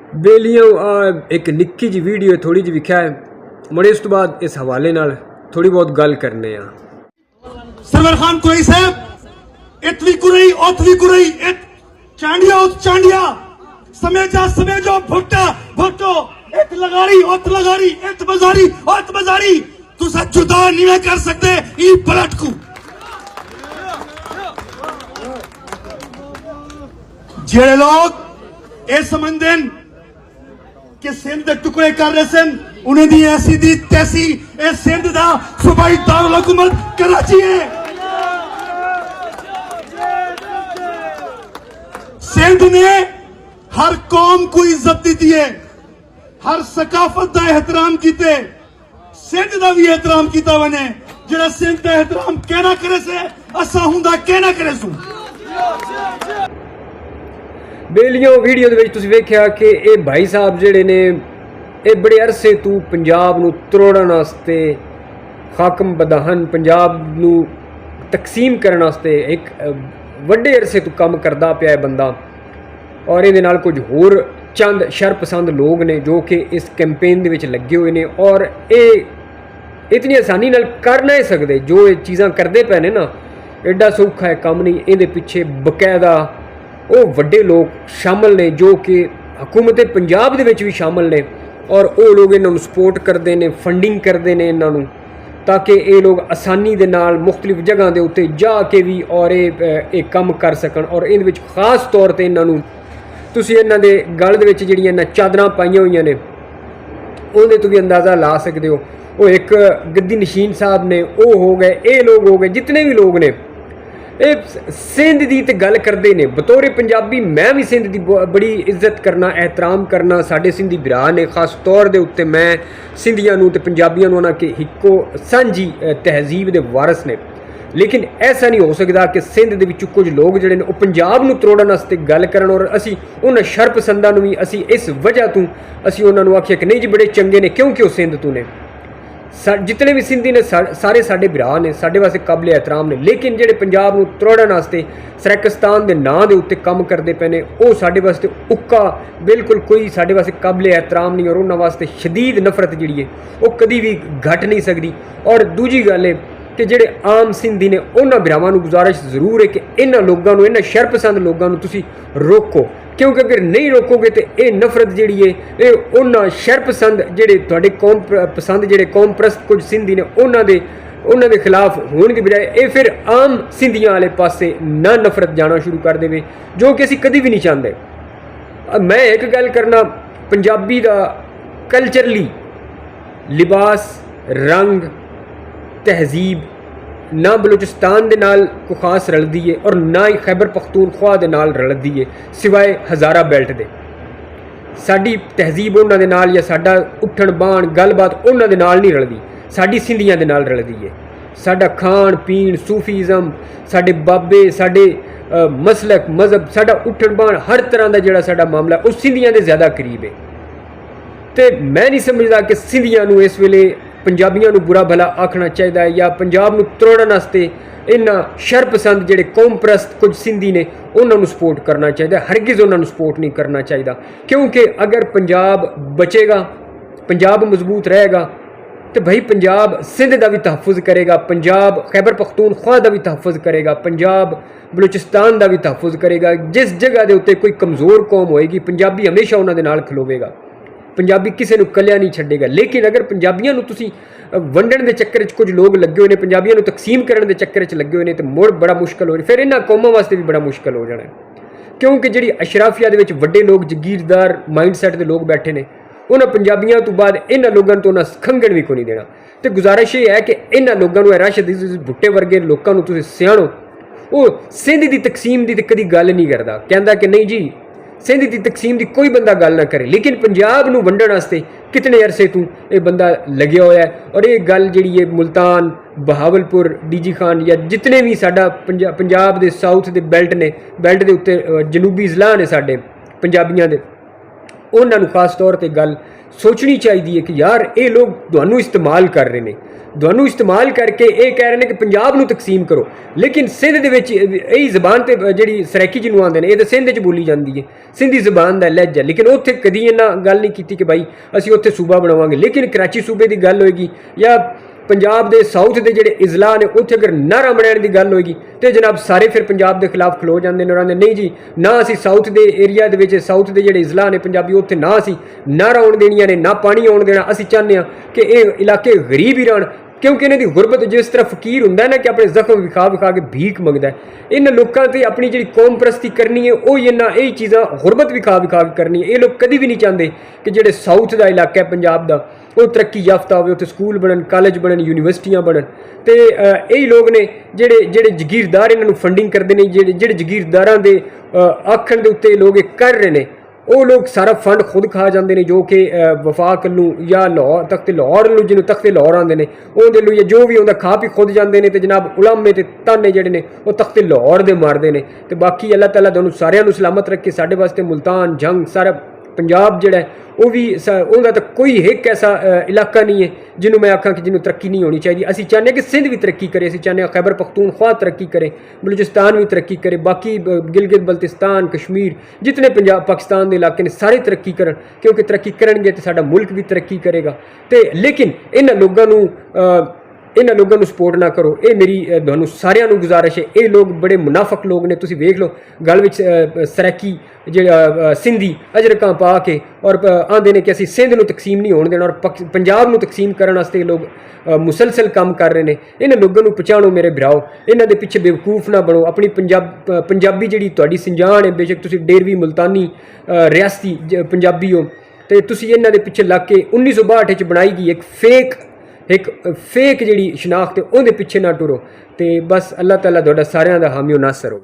बेलियों एक निक्की जी वीडियो थोड़ी जी विख्या है मुड़े इस तो बाद इस हवाले नाल थोड़ी बहुत गल करने आ सरवर खान कुरैशी साहब इतवी कुरई ओतवी कुरई इत चांडिया उत चांडिया समेजा भुट्टा भुट्टो इत लगारी ओत लगारी इत बाजारी ओत बाजारी तुसा जुदा नहीं कर सकते ई पलट को जेड़े लोग ये समझते कि सिंध के टुकड़े कर रहे सन उन्हें दी ऐसी दी तैसी ए सिंध दा सूबाई दारुल हुकूमत कराची है। सिंध ने हर कौम को इज्जत दी है, हर सकाफत का एहतराम कीते, सिंध का भी एहतराम किया बने जेड़ा सिंध का एहतराम कहना करे से असा हुंदा कहना करे सू। बेलियों वीडियो वेख्या कि ये भाई साहब जेडे ने ये बड़े अरसे तू पंजाब नू त्रोड़न वास्ते हाकम बदाहन पंजाब नू तकसीम करने वास्ते एक वड्डे अरसे तू काम करता पिया है बंदा और ये नाल कुछ होर चंद शरपसंद लोग ने जो कि इस कैंपेन दे विच लगे हुए ने और ये इतनी आसानी नाल कर नहीं सकते जो ये चीज़ां करते पे ने ना एडा सौखा है काम नहीं। ये पिछे बकायदा वो वड्डे लोग शामिल ने जो कि हुकूमत पंजाब दे विच भी शामिल ने और वो लोग इन्होंने सपोर्ट करते हैं फंडिंग करते हैं इन्हों ताकि ये लोग आसानी दे नाल मुख्तलिफ जगह के उत्ते जाके भी और ये काम कर सकन। और इन विच खास तौर पर इन्हों तुसीं इन्हां दे गल दे विच जिहड़ियां इन्हां चादरां पाईयां होईयां ने उहदे तो भी अंदाज़ा ला सकते हो। वो एक गद्दी नशीन साहब ने वो हो गए ये लोग हो गए जितने भी लोग ने ये सिंध की तो गल करते हैं। बतौर पंजाबी मैं भी सिंध की बड़ी इज्जत करना एहतराम करना साढ़े सिंधी भरा ने खास तौर के उत्ते मैं सिंधियां नूं ते पंजाबियां नूं कि हिक्को सांझी तहजीब के वारस ने। लेकिन ऐसा नहीं हो सकता कि सिंध दे विच कुछ लोग जिहड़े ने वो पंजाब नूं त्रोड़न वास्ते गल करन और असी उन्हां शरपसंदां नूं भी असी इस वजह तो असी उन्हां नूं आखिया कि नहीं जी बड़े चंगे ने क्योंकि वो सिंध तो ने। जितने भी सिंधी ने सारे साढ़े भरा ने साढ़े वास्ते काबिल एहतराम ने। लेकिन जेडे पंजाब नूं त्रोड़न वास्ते सरकिस्तान के नाँ के उत्ते काम करते पे ने वो साढ़े वास्ते उक्का बिल्कुल कोई साढ़े वास्ते काबिल एहतराम नहीं और उन्हां वास्ते शदीद नफरत जिहड़ी है वो कभी भी घट नहीं सकती। और दूजी गल है कि जेडे आम सिंधी ने उन्हां भरावां नूं गुजारिश जरूर है कि इन्हां लोगों नूं इन्हां शरपसंद लोगों नूं तुसीं रोको क्योंकि अगर नहीं रोकोगे तो ये नफरत जी है ये उन्होंने शरपसंद जेडे थोड़े कौम पसंद जेडे कौम प्रस्त कुछ सिंधी ने उन्होंने खिलाफ होने की बजाय ये फिर आम सिंधियां वाले पासे ना नफरत जाना शुरू कर देवे जो कि असी कभी भी नहीं चाहते। मैं एक गल करना पंजाबी का कल्चरली लिबास रंग तहजीब ना बलूचिस्तान दे नाल को खास रलदी है और ना ही खैबर पख्तूनख्वा दे नाल रलदी है सिवाय हज़ारा बेल्ट दे। साडी तहजीब उन्हां दे नाल या साडा उठण बाण गलबात उन्हां दे नाल नहीं रलदी साडी सिंधियां दे नाल रलदी है। साडा खाण पीण सूफीज़म साडे बाबे साडे मसलक मजहब साडा उठण बाण हर तरह का जिहड़ा साडा मामला उस सिंधियां दे ज़्यादा करीब है। तो मैं नहीं समझदा कि सिंधियां नूं इस वेले पंजाबियों नूं बुरा भला आखना चाहिए या पंजाब नूं त्रोड़न वास्ते इन्हां शरपसंद जिहड़े कौम प्रस्त कुछ सिंधी ने उन्होंने सपोर्ट करना चाहिए। हरगिज़ उन्होंने सपोर्ट नहीं करना चाहिए क्योंकि अगर पंजाब बचेगा पंजाब मजबूत रहेगा तो भाई पंजाब सिंध का भी तहफ़ुज़ करेगा पंजाब खैबर पख्तूनख्वा का भी तहफ़ुज़ करेगा पंजाब बलूचिस्तान का भी तहफ़ुज़ करेगा। जिस जगह के उत्ते कोई कमज़ोर कौम होएगी पंजाबी हमेशा उन्होंने नाल खलोवेगा पंजाबी किसी को कलिया नहीं छड्डेगा। लेकिन अगर पंजाबियों नूं तुसीं वंडण के चक्कर च कुछ लोग लगे हुए हैं पंजाबियों नूं तकसीम करने के चक्कर च लगे हुए हैं तो मुड़ बड़ा मुश्किल हो जाए फिर इन्हां कौमां वास्ते भी बड़ा मुश्किल हो जाना है क्योंकि जिहड़ी अशराफिया दे विच वड्डे लोग जगीरदार माइंडसैट के लोग बैठे ने उन्हां पंजाबियों तो बाद इन्हां लोगों तो उन्हां खंघण भी कोई नहीं देना। तो गुजारिश ये है कि इन्हां लोगों नूं राशिद भुट्टे वर्गे लोगों नूं तुसीं सियाणो वो सिंध की तकसीम की तो कदी गल नहीं करता कहता कि नहीं जी सिंध की तकसीम की कोई बंदा गल ना करे। लेकिन पंजाब नूं वंडण वास्ते कितने अरसे तू ये बंदा लग्या होया है और ये गल जिहड़ी है मुल्तान बहावलपुर डीजी खान या जितने भी साडा पंजाब के साउथ के बेल्ट के उत्ते जनूबी इजलाह ने साडे पंजाबियां दे उन्होंने खास तौर पर गल सोचनी चाहिए है कि यार ये लोग तुहानूं इस्तेमाल कर रहे हैं ਤੁਹਾਨੂੰ ਇਸਤੇਮਾਲ ਕਰਕੇ ਇਹ ਕਹਿ ਰਹੇ ਨੇ ਕਿ ਪੰਜਾਬ ਨੂੰ ਤਕਸੀਮ ਕਰੋ, ਲੇਕਿਨ ਸਿੰਧ ਦੇ ਵਿੱਚ ਇਹੀ ਜ਼ਬਾਨ ਤੇ ਜਿਹੜੀ ਸਰਾਇਕੀ ਜਿਹਨੂੰ ਆਉਂਦੇ ਨੇ ਇਹ ਤਾਂ ਸਿੰਧ 'ਚ ਬੋਲੀ ਜਾਂਦੀ ਹੈ, ਸਿੰਧੀ ਜ਼ਬਾਨ ਦਾ ਲਹਿਜਾ, ਲੇਕਿਨ ਉੱਥੇ ਕਦੀ ਇਹਨਾਂ ਗੱਲ ਨਹੀਂ ਕੀਤੀ ਕਿ ਭਾਈ ਅਸੀਂ ਉੱਥੇ ਸੂਬਾ ਬਣਾਵਾਂਗੇ। ਲੇਕਿਨ ਕਰਾਚੀ ਸੂਬੇ ਦੀ ਗੱਲ ਹੋਏਗੀ ਜਾਂ ਪੰਜਾਬ ਦੇ ਸਾਊਥ ਦੇ ਜਿਹੜੇ ਇਜ਼ਲਾ ਨੇ ਉੱਥੇ ਅਗਰ ਨਾਅਰਾ ਬਣਾਉਣ ਦੀ ਗੱਲ ਹੋਏਗੀ ਤੇ ਜਨਾਬ ਸਾਰੇ ਫਿਰ ਪੰਜਾਬ ਦੇ ਖਿਲਾਫ ਖਲੋ ਜਾਂਦੇ ਨੇ, ਕਹਿੰਦੇ ਨਹੀਂ ਜੀ ਨਾ ਅਸੀਂ ਸਾਊਥ ਦੇ ਏਰੀਆ ਦੇ ਵਿੱਚ ਸਾਊਥ ਦੇ ਜਿਹੜੇ ਇਜ਼ਲਾ ਨੇ ਪੰਜਾਬੀ ਉੱਥੇ ਨਾ ਅਸੀਂ ਨਾਅਰਾ ਆਉਣ ਦੇਣੀਆਂ ਨੇ, ਨਾ ਪਾਣੀ ਆਉਣ ਦੇਣਾ। ਅਸੀਂ ਚਾਹੁੰਦੇ ਹਾਂ ਕਿ ਇਹ ਇਲਾਕੇ ਗਰੀਬ ਹੀ ਰਹਿਣ, ਕਿਉਂਕਿ ਇਹਨਾਂ ਦੀ ਗੁਰਬਤ ਜਿਸ ਤਰ੍ਹਾਂ ਫਕੀਰ ਹੁੰਦਾ ਨਾ ਕਿ ਆਪਣੇ ਜ਼ਖਮ ਵਿਖਾ ਵਿਖਾ ਕੇ ਭੀਖ ਮੰਗਦਾ, ਇਹਨਾਂ ਲੋਕਾਂ ਤੇ ਆਪਣੀ ਜਿਹੜੀ ਕੌਮ ਪ੍ਰਸਤੀ ਕਰਨੀ ਹੈ ਉਹ ਇਹਨਾਂ ਇਹ ਚੀਜ਼ਾਂ ਗੁਰਬਤ ਵਿਖਾ ਵਿਖਾ ਕੇ ਕਰਨੀ ਹੈ। ਇਹ ਲੋਕ ਕਦੀ ਵੀ ਨਹੀਂ ਚਾਹੁੰਦੇ ਕਿ ਜਿਹੜੇ ਸਾਊਥ ਦਾ ਇਲਾਕਾ ਹੈ ਪੰਜਾਬ ਦਾ ਉਹ ਤਰੱਕੀ ਯਾਫਤਾ ਹੋਵੇ, ਉੱਥੇ ਸਕੂਲ ਬਣਨ, ਕਾਲਜ ਬਣਨ, ਯੂਨੀਵਰਸਿਟੀਆਂ ਬਣਨ। ਤੇ ਇਹੀ ਲੋਕ ਨੇ ਜਿਹੜੇ ਜਗੀਰਦਾਰ ਇਹਨਾਂ ਨੂੰ ਫੰਡਿੰਗ ਕਰਦੇ ਨੇ, ਜਿਹੜੇ ਜਗੀਰਦਾਰਾਂ ਦੇ ਆਖਣ ਦੇ ਉੱਤੇ ਲੋਕ ਇਹ ਕਰ ਰਹੇ ਨੇ, ਉਹ ਲੋਕ ਸਾਰਾ ਫੰਡ ਖੁਦ ਖਾ ਜਾਂਦੇ ਨੇ, ਜੋ ਕਿ ਵਫਾਕ ਨੂੰ ਜਾਂ ਲਾਹੌਰ ਤਖਤ ਲਾਹੌਰ ਨੂੰ, ਜਿਹਨੂੰ ਤਖਤ ਲਾਹੌਰ ਆਉਂਦੇ ਨੇ ਉਹਦੇ ਲਈ ਜੋ ਵੀ ਹੁੰਦਾ ਖਾ ਪੀ ਖੁਦ ਜਾਂਦੇ ਨੇ। ਤੇ ਜਨਾਬ ਉਲਾਮੇ ਤੇ ਤਾਨੇ ਜਿਹੜੇ ਨੇ ਉਹ ਤਖਤ ਲਾਹੌਰ ਦੇ ਮਾਰਦੇ ਨੇ। ਤੇ ਬਾਕੀ ਅੱਲਾਹ ਤਾਲਾ ਤੁਹਾਨੂੰ ਸਾਰਿਆਂ ਨੂੰ ਸਲਾਮਤ ਰੱਖੇ। ਸਾਡੇ ਵਾਸਤੇ ਮੁਲਤਾਨ ਜੰਗ ਸਾਰਾ ਪੰਜਾਬ ਜਿਹੜਾ ਉਹ ਵੀ ਉਹਦਾ ਤਾਂ ਕੋਈ ਇੱਕ ਐਸਾ ਇਲਾਕਾ ਨਹੀਂ ਹੈ ਜਿਹਨੂੰ ਮੈਂ ਆਖਾਂ ਕਿ ਜਿਹਨੂੰ ਤਰੱਕੀ ਨਹੀਂ ਹੋਣੀ ਚਾਹੀਦੀ। ਅਸੀਂ ਚਾਹੁੰਦੇ ਹਾਂ ਕਿ ਸਿੰਧ ਵੀ ਤਰੱਕੀ ਕਰੇ, ਅਸੀਂ ਚਾਹੁੰਦੇ ਹਾਂ ਖੈਬਰ ਪਖਤੂਨਖਵਾ ਤਰੱਕੀ ਕਰੇ, ਬਲੂਚਿਸਤਾਨ ਵੀ ਤਰੱਕੀ ਕਰੇ, ਬਾਕੀ ਗਿਲਗਿਤ ਬਲਤਿਸਤਾਨ, ਕਸ਼ਮੀਰ, ਜਿਤਨੇ ਪੰਜਾਬ ਪਾਕਿਸਤਾਨ ਦੇ ਇਲਾਕੇ ਨੇ ਸਾਰੇ ਤਰੱਕੀ ਕਰਨ, ਕਿਉਂਕਿ ਤਰੱਕੀ ਕਰਨਗੇ ਤਾਂ ਸਾਡਾ ਮੁਲਕ ਵੀ ਤਰੱਕੀ ਕਰੇਗਾ। ਤੇ ਲੇਕਿਨ ਇਹਨਾਂ ਲੋਕਾਂ ਨੂੰ ਸਪੋਰਟ ਨਾ ਕਰੋ, ਇਹ ਮੇਰੀ ਤੁਹਾਨੂੰ ਸਾਰਿਆਂ ਨੂੰ ਗੁਜ਼ਾਰਿਸ਼ ਹੈ। ਇਹ ਲੋਕ ਬੜੇ ਮੁਨਾਫਕ ਲੋਕ ਨੇ, ਤੁਸੀਂ ਵੇਖ ਲਓ ਗੱਲ ਵਿੱਚ ਸਰਾਇਕੀ ਜਿਹੜਾ ਸਿੰਧੀ ਅਜਰਕਾਂ ਪਾ ਕੇ ਔਰ ਆਂਦੇ ਨੇ ਕਿ ਅਸੀਂ ਸਿੰਧ ਨੂੰ ਤਕਸੀਮ ਨਹੀਂ ਹੋਣ ਦੇਣਾ, ਔਰ ਪੰਜਾਬ ਨੂੰ ਤਕਸੀਮ ਕਰਨ ਵਾਸਤੇ ਇਹ ਲੋਕ ਮੁਸਲਸਲ ਕੰਮ ਕਰ ਰਹੇ ਨੇ। ਇਹਨਾਂ ਲੋਕਾਂ ਨੂੰ ਪਛਾਣੋ ਮੇਰੇ ਭਰਾਓ, ਇਹਨਾਂ ਦੇ ਪਿੱਛੇ ਬੇਵਕੂਫ ਨਾ ਬਣੋ। ਆਪਣੀ ਪੰਜਾਬੀ ਜਿਹੜੀ ਤੁਹਾਡੀ ਸਿੰਜਾਨ ਹੈ, ਬੇਸ਼ੱਕ ਤੁਸੀਂ ਡੇਰਵੀ ਮੁਲਤਾਨੀ ਰਿਆਸਤੀ ਪੰਜਾਬੀ ਹੋ, ਤੇ ਤੁਸੀਂ ਇਹਨਾਂ ਦੇ ਪਿੱਛੇ ਲੱਗ ਕੇ 1962 ਵਿੱਚ ਬਣਾਈ ਗਈ ਇੱਕ ਫੇਕ ਜਿਹੜੀ ਸ਼ਨਾਖਤ ਉਹਦੇ ਪਿੱਛੇ ਨਾ ਟੁਰੋ। ਤੇ ਬਸ ਅੱਲਾਹ ਤਾਲਾ ਤੁਹਾਡਾ ਸਾਰਿਆਂ ਦਾ ਹਾਮੀ ਨਾਸਰ ਹੋ।